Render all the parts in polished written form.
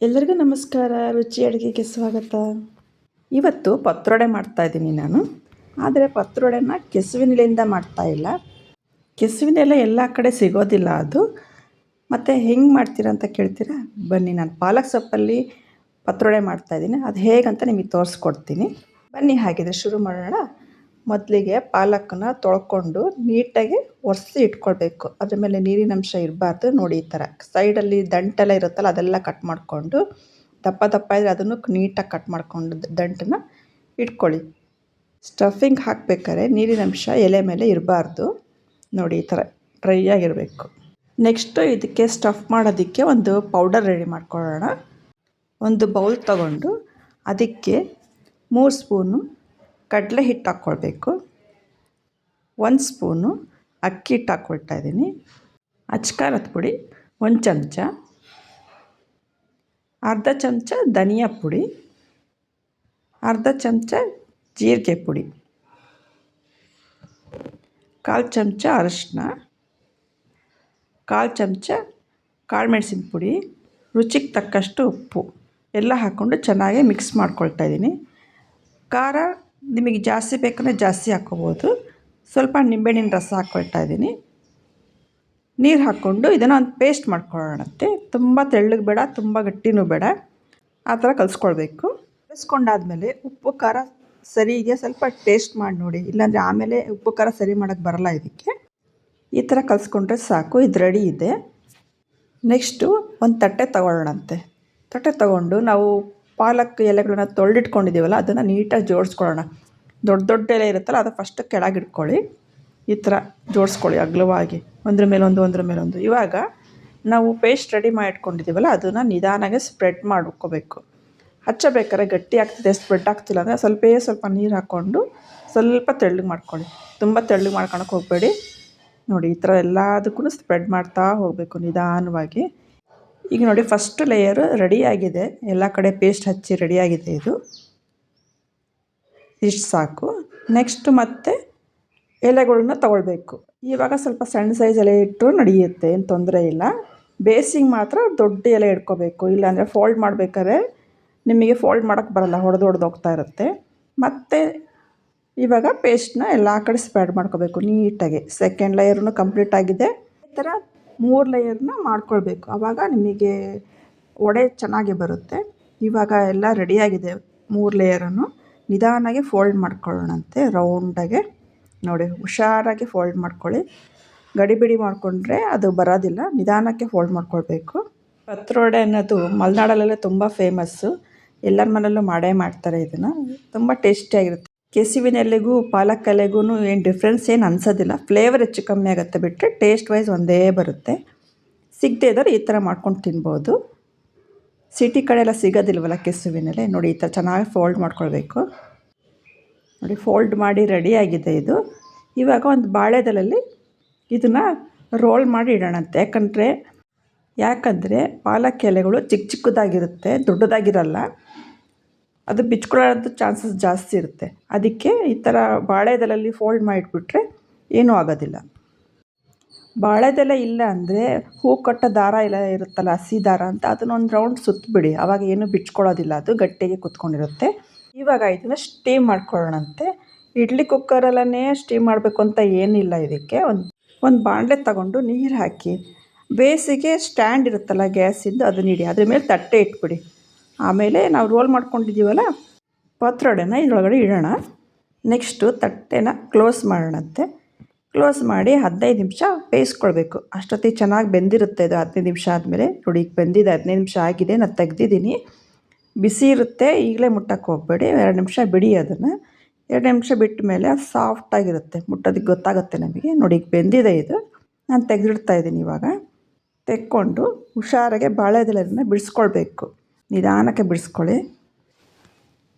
ಎಲ್ಲರಿಗೂ ನಮಸ್ಕಾರ. ರುಚಿ ಅಡುಗೆಗೆ ಸ್ವಾಗತ. ಇವತ್ತು ಪತ್ರೊಡೆ ಮಾಡ್ತಾಯಿದ್ದೀನಿ ನಾನು. ಆದರೆ ಪತ್ರೊಡೆನ ಕೆಸುವಿನೆಲೆಯಿಂದ ಮಾಡ್ತಾಯಿಲ್ಲ. ಕೆಸುವಿನೆಲೆ ಎಲ್ಲ ಕಡೆ ಸಿಗೋದಿಲ್ಲ ಅದು. ಮತ್ತು ಹೆಂಗೆ ಮಾಡ್ತೀರಾ ಅಂತ ಕೇಳ್ತೀರಾ? ಬನ್ನಿ, ನಾನು ಪಾಲಕ್ ಸೊಪ್ಪಲ್ಲಿ ಪತ್ರೊಡೆ ಮಾಡ್ತಾಯಿದ್ದೀನಿ. ಅದು ಹೇಗಂತ ನಿಮಗೆ ತೋರಿಸ್ಕೊಡ್ತೀನಿ. ಬನ್ನಿ, ಹಾಗಿದ್ರೆ ಶುರು ಮಾಡೋಣ. ಮೊದಲಿಗೆ ಪಾಲಕನ್ನ ತೊಳ್ಕೊಂಡು ನೀಟಾಗಿ ಒರೆಸಿ ಇಟ್ಕೊಳ್ಬೇಕು. ಅದ್ರ ಮೇಲೆ ನೀರಿನಂಶ ಇರಬಾರ್ದು. ನೋಡಿ, ಈ ಥರ ಸೈಡಲ್ಲಿ ದಂಟೆಲ್ಲ ಇರುತ್ತಲ್ಲ, ಅದೆಲ್ಲ ಕಟ್ ಮಾಡಿಕೊಂಡು, ದಪ್ಪ ದಪ್ಪ ಇದ್ದರೆ ಅದನ್ನು ನೀಟಾಗಿ ಕಟ್ ಮಾಡಿಕೊಂಡು ದಂಟನ್ನು ಇಟ್ಕೊಳ್ಳಿ. ಸ್ಟಫಿಂಗ್ ಹಾಕಬೇಕಾದ್ರೆ ನೀರಿನಂಶ ಎಲೆ ಮೇಲೆ ಇರಬಾರ್ದು. ನೋಡಿ, ಈ ಥರ ಡ್ರೈ ಆಗಿರಬೇಕು. ನೆಕ್ಸ್ಟು ಇದಕ್ಕೆ ಸ್ಟಫ್ ಮಾಡೋದಕ್ಕೆ ಒಂದು ಪೌಡರ್ ರೆಡಿ ಮಾಡ್ಕೊಳ್ಳೋಣ. ಒಂದು ಬೌಲ್ ತಗೊಂಡು ಅದಕ್ಕೆ 3 ಸ್ಪೂನು ಕಡಲೆ ಹಿಟ್ಟು ಹಾಕ್ಕೊಳ್ಬೇಕು. 1 ಸ್ಪೂನು ಅಕ್ಕಿ ಹಿಟ್ಟು ಹಾಕ್ಕೊಳ್ತಾ ಇದ್ದೀನಿ. ಅಚ್ಕಾರದ ಪುಡಿ 1 ಚಮಚ, ಅರ್ಧ ಚಮಚ ಧನಿಯಾ ಪುಡಿ, ಅರ್ಧ ಚಮಚ ಜೀರಿಗೆ ಪುಡಿ, 1/4 ಚಮಚ ಅರಿಶಿನ, 1/4 ಚಮಚ ಕಾಳುಮೆಣಸಿನ ಪುಡಿ, ರುಚಿಗೆ ತಕ್ಕಷ್ಟು ಉಪ್ಪು ಎಲ್ಲ ಹಾಕ್ಕೊಂಡು ಚೆನ್ನಾಗಿ ಮಿಕ್ಸ್ ಮಾಡ್ಕೊಳ್ತಾ ಇದ್ದೀನಿ. ಖಾರ ನಿಮಗೆ ಜಾಸ್ತಿ ಬೇಕಂದರೆ ಜಾಸ್ತಿ ಹಾಕ್ಕೋಬೋದು. ಸ್ವಲ್ಪ ನಿಂಬೆಹಣ್ಣಿನ ರಸ ಹಾಕ್ಕೊಳ್ತಾ ಇದ್ದೀನಿ. ನೀರು ಹಾಕ್ಕೊಂಡು ಇದನ್ನು ಒಂದು ಪೇಸ್ಟ್ ಮಾಡ್ಕೊಳ್ಳೋಣಂತೆ. ತುಂಬ ತೆಳ್ಳಗೆ ಬೇಡ, ತುಂಬ ಗಟ್ಟಿನೂ ಬೇಡ, ಆ ಥರ ಕಲಿಸ್ಕೊಳ್ಬೇಕು. ಕಲಿಸ್ಕೊಂಡಾದ್ಮೇಲೆ ಉಪ್ಪು ಖಾರ ಸರಿ ಇದೆಯಾ ಸ್ವಲ್ಪ ಟೇಸ್ಟ್ ಮಾಡಿ ನೋಡಿ. ಇಲ್ಲಾಂದರೆ ಆಮೇಲೆ ಉಪ್ಪು ಖಾರ ಸರಿ ಮಾಡೋಕ್ಕೆ ಬರಲ್ಲ ಇದಕ್ಕೆ. ಈ ಥರ ಕಲಿಸ್ಕೊಂಡ್ರೆ ಸಾಕು. ಇದು ರೆಡಿ ಇದೆ. ನೆಕ್ಸ್ಟು ಒಂದು ತಟ್ಟೆ ತಗೊಳ್ಳೋಣಂತೆ. ತಟ್ಟೆ ತಗೊಂಡು ನಾವು ಪಾಲಕ್ ಎಲೆಗಳನ್ನ ತೊಳೆದಿಟ್ಕೊಂಡಿದ್ದೀವಲ್ಲ, ಅದನ್ನು ನೀಟಾಗಿ ಜೋಡಿಸ್ಕೊಳ್ಳೋಣ. ದೊಡ್ಡ ದೊಡ್ಡ ಎಲೆ ಇರುತ್ತಲ್ಲ, ಅದು ಫಸ್ಟ್ ಕೆಳಗೆ ಇಟ್ಕೊಳ್ಳಿ. ಈ ಥರ ಜೋಡಿಸ್ಕೊಳ್ಳಿ ಅಗಲವಾಗಿ, ಒಂದ್ರ ಮೇಲೊಂದು ಒಂದ್ರ ಮೇಲೊಂದು. ಇವಾಗ ನಾವು ಪೇಸ್ಟ್ ರೆಡಿ ಮಾಡಿ ಇಟ್ಕೊಂಡಿದ್ದೀವಲ್ಲ, ಅದನ್ನು ನಿಧಾನಾಗೆ ಸ್ಪ್ರೆಡ್ ಮಾಡ್ಕೋಬೇಕು. ಹಚ್ಚಬೇಕಾದ್ರೆ ಗಟ್ಟಿ ಆಗ್ತಿದೆ, ಸ್ಪ್ರೆಡ್ ಆಗ್ತಿಲ್ಲ ಅಂದರೆ ಸ್ವಲ್ಪ ನೀರು ಹಾಕ್ಕೊಂಡು ಸ್ವಲ್ಪ ತೆಳ್ಳಗೆ ಮಾಡ್ಕೊಳ್ಳಿ. ತುಂಬ ತೆಳ್ಳಗೆ ಮಾಡ್ಕೊಳಕ್ಕೆ ಹೋಗಬೇಡಿ. ನೋಡಿ, ಈ ಥರ ಎಲ್ಲದಕ್ಕೂ ಸ್ಪ್ರೆಡ್ ಮಾಡ್ತಾ ಹೋಗಬೇಕು ನಿಧಾನವಾಗಿ. ಈಗ ನೋಡಿ, ಫಸ್ಟ್ ಲೇಯರು ರೆಡಿಯಾಗಿದೆ. ಎಲ್ಲ ಕಡೆ ಪೇಸ್ಟ್ ಹಚ್ಚಿ ರೆಡಿಯಾಗಿದೆ. ಇದು ಇಷ್ಟು ಸಾಕು. ನೆಕ್ಸ್ಟು ಮತ್ತೆ ಎಲೆಗಳನ್ನ ತೊಗೊಳ್ಬೇಕು. ಇವಾಗ ಸ್ವಲ್ಪ ಸಣ್ಣ ಸೈಜ್ ಎಲೆ ಇಟ್ಟರು ನಡೆಯುತ್ತೆ, ಏನು ತೊಂದರೆ ಇಲ್ಲ. ಬೇಸಿಗೆ ಮಾತ್ರ ದೊಡ್ಡ ಎಲೆ ಇಟ್ಕೋಬೇಕು. ಇಲ್ಲಾಂದರೆ ಫೋಲ್ಡ್ ಮಾಡಬೇಕಾದ್ರೆ ನಿಮಗೆ ಫೋಲ್ಡ್ ಮಾಡೋಕ್ಕೆ ಬರಲ್ಲ, ಹೊಡೆದು ಹೋಗ್ತಾ ಇರುತ್ತೆ. ಮತ್ತು ಇವಾಗ ಪೇಸ್ಟನ್ನ ಎಲ್ಲ ಕಡೆ ಸ್ಪ್ರೆಡ್ ಮಾಡ್ಕೋಬೇಕು ನೀಟಾಗಿ. ಸೆಕೆಂಡ್ ಲೇಯರ್ನು ಕಂಪ್ಲೀಟ್ ಆಗಿದೆ. ಈ ಥರ 3 ಲೇಯರ್ನ ಮಾಡ್ಕೊಳ್ಬೇಕು. ಆವಾಗ ನಿಮಗೆ ವಡೆ ಚೆನ್ನಾಗಿ ಬರುತ್ತೆ. ಇವಾಗ ಎಲ್ಲ ರೆಡಿಯಾಗಿದೆ. 3 ಲೇಯರನ್ನು ನಿಧಾನಾಗಿ ಫೋಲ್ಡ್ ಮಾಡ್ಕೊಳ್ಳೋಣಂತೆ ರೌಂಡಾಗೆ. ನೋಡಿ, ಹುಷಾರಾಗಿ ಫೋಲ್ಡ್ ಮಾಡ್ಕೊಳ್ಳಿ. ಗಡಿಬಿಡಿ ಮಾಡಿಕೊಂಡ್ರೆ ಅದು ಬರೋದಿಲ್ಲ. ನಿಧಾನಕ್ಕೆ ಫೋಲ್ಡ್ ಮಾಡ್ಕೊಳ್ಬೇಕು. ಪತ್ರೊಡೆ ಅನ್ನೋದು ಮಲೆನಾಡಲ್ಲೆಲ್ಲ ತುಂಬ ಫೇಮಸ್ಸು. ಎಲ್ಲರ ಮನೆಯಲ್ಲೂ ಮಾಡೇ ಮಾಡ್ತಾರೆ ಇದನ್ನು. ತುಂಬ ಟೇಸ್ಟಿಯಾಗಿರುತ್ತೆ. ಕೆಸುವಿನ ಎಲೆಗೂ ಪಾಲಕ್ ಎಲೆಗೂ ಏನು ಡಿಫ್ರೆನ್ಸ್ ಏನು ಅನಿಸೋದಿಲ್ಲ. ಫ್ಲೇವರ್ ಹೆಚ್ಚು ಕಮ್ಮಿ ಆಗುತ್ತೆ ಬಿಟ್ಟರೆ ಟೇಸ್ಟ್ ವೈಸ್ ಒಂದೇ ಬರುತ್ತೆ. ಸಿಗದೇ ಇದ್ದವ್ರು ಈ ಥರ ಮಾಡ್ಕೊಂಡು ತಿನ್ಬೋದು. ಸಿಟಿ ಕಡೆ ಎಲ್ಲ ಸಿಗೋದಿಲ್ವಲ್ಲ ಕೆಸುವಿನೆಲೆ. ನೋಡಿ, ಈ ಥರ ಚೆನ್ನಾಗಿ ಫೋಲ್ಡ್ ಮಾಡ್ಕೊಳ್ಬೇಕು. ನೋಡಿ, ಫೋಲ್ಡ್ ಮಾಡಿ ರೆಡಿಯಾಗಿದೆ ಇದು. ಇವಾಗ ಒಂದು ಬಾಳೆದೆಲೆಯಲ್ಲಿ ಇದನ್ನು ರೋಲ್ ಮಾಡಿ ಇಡೋಣಂತೆ. ಯಾಕಂದರೆ ಪಾಲಕ್ ಎಲೆಗಳು ಚಿಕ್ಕದಾಗಿರುತ್ತೆ, ದೊಡ್ಡದಾಗಿರಲ್ಲ. ಅದು ಬಿಚ್ಕೊಳ್ಳೋಂಥ ಚಾನ್ಸಸ್ ಜಾಸ್ತಿ ಇರುತ್ತೆ. ಅದಕ್ಕೆ ಈ ಥರ ಬಾಳೆದೆಲೆಯಲ್ಲಿ ಫೋಲ್ಡ್ ಮಾಡಿಟ್ಬಿಟ್ರೆ ಏನೂ ಆಗೋದಿಲ್ಲ. ಬಾಳೆದೆಲೆ ಇಲ್ಲ ಅಂದರೆ ಹೂ ಕಟ್ಟೋ ದಾರ ಎಲ್ಲ ಇರುತ್ತಲ್ಲ, ಹಸಿ ದಾರ ಅಂತ, ಅದನ್ನೊಂದು ರೌಂಡ್ ಸುತ್ತಬಿಡಿ. ಆವಾಗ ಏನೂ ಬಿಚ್ಕೊಳ್ಳೋದಿಲ್ಲ, ಅದು ಗಟ್ಟಿಗೆ ಕುತ್ಕೊಂಡಿರುತ್ತೆ. ಇವಾಗ ಇದನ್ನು ಸ್ಟೀಮ್ ಮಾಡ್ಕೊಳ್ಳೋಣಂತೆ. ಇಡ್ಲಿ ಕುಕ್ಕರಲ್ಲೇ ಸ್ಟೀಮ್ ಮಾಡಬೇಕು ಅಂತ ಏನಿಲ್ಲ. ಇದಕ್ಕೆ ಒಂದು ಬಾಣಲೆ ತಗೊಂಡು ನೀರು ಹಾಕಿ, ಬೇಸಿಗೆ ಸ್ಟ್ಯಾಂಡ್ ಇರುತ್ತಲ್ಲ ಗ್ಯಾಸಿಂದು, ಅದನ್ನ ಇಡಿ. ಅದ್ರ ಮೇಲೆ ತಟ್ಟೆ ಇಟ್ಬಿಡಿ. ಆಮೇಲೆ ನಾವು ರೋಲ್ ಮಾಡ್ಕೊಂಡಿದ್ದೀವಲ್ಲ ಪತ್ರೊಡೆನ ಇದರೊಳಗಡೆ ಇಡೋಣ. ನೆಕ್ಸ್ಟು ತಟ್ಟೆನ ಕ್ಲೋಸ್ ಮಾಡೋಣಂತೆ. ಕ್ಲೋಸ್ ಮಾಡಿ 15 ನಿಮಿಷ ಬೇಯಿಸ್ಕೊಳ್ಬೇಕು. ಅಷ್ಟೊತ್ತಿಗೆ ಚೆನ್ನಾಗಿ ಬೆಂದಿರುತ್ತೆ ಇದು. 15 ನಿಮಿಷ ಆದಮೇಲೆ ನೋಡಿ, ಈಗ ಬೆಂದಿದೆ. 15 ನಿಮಿಷ ಆಗಿದೆ, ನಾನು ತೆಗ್ದಿದ್ದೀನಿ. ಬಿಸಿ ಇರುತ್ತೆ, ಈಗಲೇ ಮುಟ್ಟಕ್ಕೆ ಹೋಗಬೇಡಿ. 2 ನಿಮಿಷ ಬಿಡಿ ಅದನ್ನು. 2 ನಿಮಿಷ ಬಿಟ್ಟ ಮೇಲೆ ಅದು ಸಾಫ್ಟಾಗಿರುತ್ತೆ, ಮುಟ್ಟೋದಕ್ಕೆ ಗೊತ್ತಾಗುತ್ತೆ ನಮಗೆ. ನೋಡಿ, ಈಗ ಬೆಂದಿದೆ ಇದು. ನಾನು ತೆಗೆದಿಡ್ತಾ ಇದ್ದೀನಿ. ಇವಾಗ ತೆಕ್ಕೊಂಡು ಹುಷಾರಾಗೆ ಬಾಳೆದೆಲೆನ ಬಿಡಿಸ್ಕೊಳ್ಬೇಕು. ನಿಧಾನಕ್ಕೆ ಬಿಡಿಸ್ಕೊಳ್ಳಿ.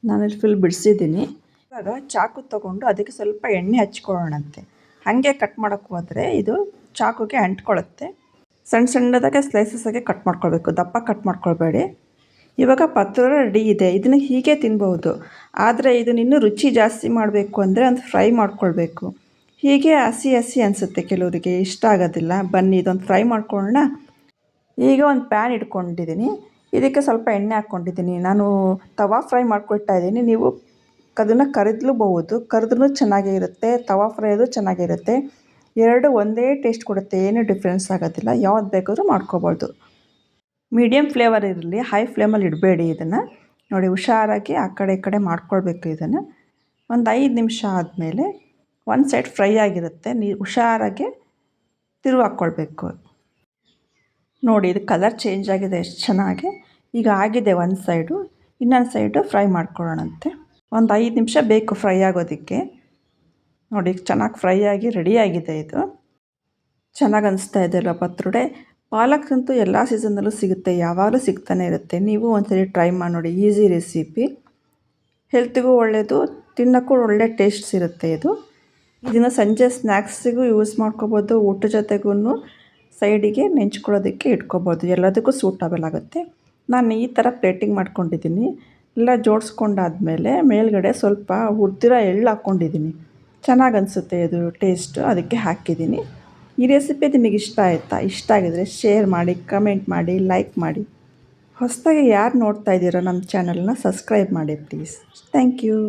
ನಾನಿಲ್ಲಿ ಫುಲ್ ಬಿಡಿಸಿದ್ದೀನಿ. ಇವಾಗ ಚಾಕು ತೊಗೊಂಡು ಅದಕ್ಕೆ ಸ್ವಲ್ಪ ಎಣ್ಣೆ ಹಚ್ಕೊಳ್ಳೋಣಂತೆ. ಹಾಗೆ ಕಟ್ ಮಾಡೋಕ್ಕೆ ಹೋದರೆ ಇದು ಚಾಕುಗೆ ಅಂಟ್ಕೊಳ್ಳುತ್ತೆ. ಸಣ್ಣದಾಗೆ ಸ್ಲೈಸಸ್ಸಾಗೆ ಕಟ್ ಮಾಡ್ಕೊಳ್ಬೇಕು, ದಪ್ಪ ಕಟ್ ಮಾಡ್ಕೊಳ್ಬೇಡಿ. ಇವಾಗ ಪತ್ರೊಡೆ ರೆಡಿ ಇದೆ. ಇದನ್ನು ಹೀಗೆ ತಿನ್ಬೋದು. ಆದರೆ ಇದನ್ನ ಇನ್ನೂ ರುಚಿ ಜಾಸ್ತಿ ಮಾಡಬೇಕು ಅಂದರೆ ಒಂದು ಫ್ರೈ ಮಾಡ್ಕೊಳ್ಬೇಕು. ಹೀಗೆ ಹಸಿ ಅನಿಸುತ್ತೆ, ಕೆಲವರಿಗೆ ಇಷ್ಟ ಆಗೋದಿಲ್ಲ. ಬನ್ನಿ, ಇದೊಂದು ಫ್ರೈ ಮಾಡ್ಕೊಳ್ಳೋಣ. ಈಗ ಒಂದು ಪ್ಯಾನ್ ಇಟ್ಕೊಂಡಿದ್ದೀನಿ. ಇದಕ್ಕೆ ಸ್ವಲ್ಪ ಎಣ್ಣೆ ಹಾಕ್ಕೊಂಡಿದ್ದೀನಿ. ನಾನು ತವಾ ಫ್ರೈ ಮಾಡ್ಕೊಳ್ತಾ ಇದ್ದೀನಿ. ನೀವು ಅದನ್ನು ಕರಿದ್ಲೂಬಹುದು, ಕರೆದ್ರೂ ಚೆನ್ನಾಗೇ ಇರುತ್ತೆ, ತವಾ ಫ್ರೈ ಅದು ಚೆನ್ನಾಗೇ ಇರುತ್ತೆ. ಎರಡು ಒಂದೇ ಟೇಸ್ಟ್ ಕೊಡುತ್ತೆ, ಏನೂ ಡಿಫ್ರೆನ್ಸ್ ಆಗೋದಿಲ್ಲ. ಯಾವ್ದು ಬೇಕಾದರೂ ಮಾಡ್ಕೊಬೋದು. ಮೀಡಿಯಮ್ ಫ್ಲೇವರ್ ಇರಲಿ, ಹೈ ಫ್ಲೇಮಲ್ಲಿ ಇಡಬೇಡಿ ಇದನ್ನು. ನೋಡಿ ಹುಷಾರಾಗಿ ಆ ಕಡೆ ಈ ಕಡೆ ಮಾಡ್ಕೊಳ್ಬೇಕು ಇದನ್ನು. ಒಂದು 5 ನಿಮಿಷ ಆದಮೇಲೆ ಒಂದು ಸೈಡ್ ಫ್ರೈ ಆಗಿರುತ್ತೆ, ನೀವು ಹುಷಾರಾಗಿ ತಿರುವು ಹಾಕ್ಕೊಳ್ಬೇಕು. ನೋಡಿ ಇದು ಕಲರ್ ಚೇಂಜ್ ಆಗಿದೆ ಎಷ್ಟು ಚೆನ್ನಾಗಿ. ಈಗ ಆಗಿದೆ ಒಂದು ಸೈಡು, ಇನ್ನೊಂದು ಸೈಡು ಫ್ರೈ ಮಾಡ್ಕೊಳ್ಳೋಣಂತೆ. ಒಂದು 5 ನಿಮಿಷ ಬೇಕು ಫ್ರೈ ಆಗೋದಕ್ಕೆ. ನೋಡಿ ಚೆನ್ನಾಗಿ ಫ್ರೈ ಆಗಿ ರೆಡಿಯಾಗಿದೆ ಇದು. ಚೆನ್ನಾಗಿ ಅನಿಸ್ತಾ ಇದೆಯಲ್ಲ ಪತ್ರೊಡೆ. ಪಾಲಕ್ ಅಂತೂ ಎಲ್ಲ ಸೀಸನ್ನಲ್ಲೂ ಸಿಗುತ್ತೆ, ಯಾವಾಗಲೂ ಸಿಗ್ತಾನೆ ಇರುತ್ತೆ. ನೀವು ಒಂದ್ಸರಿ ಟ್ರೈ ಮಾಡಿ ನೋಡಿ, ಈಸಿ ರೆಸಿಪಿ, ಹೆಲ್ತಿಗೂ ಒಳ್ಳೆಯದು, ತಿನ್ನೋಕ್ಕೂ ಒಳ್ಳೆ ಟೇಸ್ಟ್ಸ್ ಇರುತ್ತೆ ಇದು. ಇದನ್ನು ಸಂಜೆ ಸ್ನ್ಯಾಕ್ಸಿಗೂ ಯೂಸ್ ಮಾಡ್ಕೊಬೋದು, ಊಟದ ಜೊತೆಗೂ ಸೈಡಿಗೆ ನೆಂಚ್ಕೊಳ್ಳೋದಕ್ಕೆ ಇಟ್ಕೊಬೋದು, ಎಲ್ಲದಕ್ಕೂ ಸೂಟಬಲ್ ಆಗುತ್ತೆ. ನಾನು ಈ ಥರ ಪ್ಲೇಟಿಂಗ್ ಮಾಡ್ಕೊಂಡಿದ್ದೀನಿ. ಎಲ್ಲ ಜೋಡಿಸ್ಕೊಂಡಾದ್ಮೇಲೆ ಮೇಲ್ಗಡೆ ಸ್ವಲ್ಪ ಹುರಿದಿರೋ ಎಳ್ಳು ಹಾಕ್ಕೊಂಡಿದ್ದೀನಿ. ಚೆನ್ನಾಗಿ ಅನಿಸುತ್ತೆ ಇದು ಟೇಸ್ಟು, ಅದಕ್ಕೆ ಹಾಕಿದ್ದೀನಿ. ಈ ರೆಸಿಪಿ ನಿಮಗೆ ಇಷ್ಟ ಆಯಿತಾ? ಇಷ್ಟ ಆಗಿದರೆ ಶೇರ್ ಮಾಡಿ, ಕಮೆಂಟ್ ಮಾಡಿ, ಲೈಕ್ ಮಾಡಿ. ಹೊಸದಾಗಿ ಯಾರು ನೋಡ್ತಾ ಇದ್ದೀರೋ ನಮ್ಮ ಚಾನಲ್ನ ಸಬ್ಸ್ಕ್ರೈಬ್ ಮಾಡಿ ಪ್ಲೀಸ್. Thank you.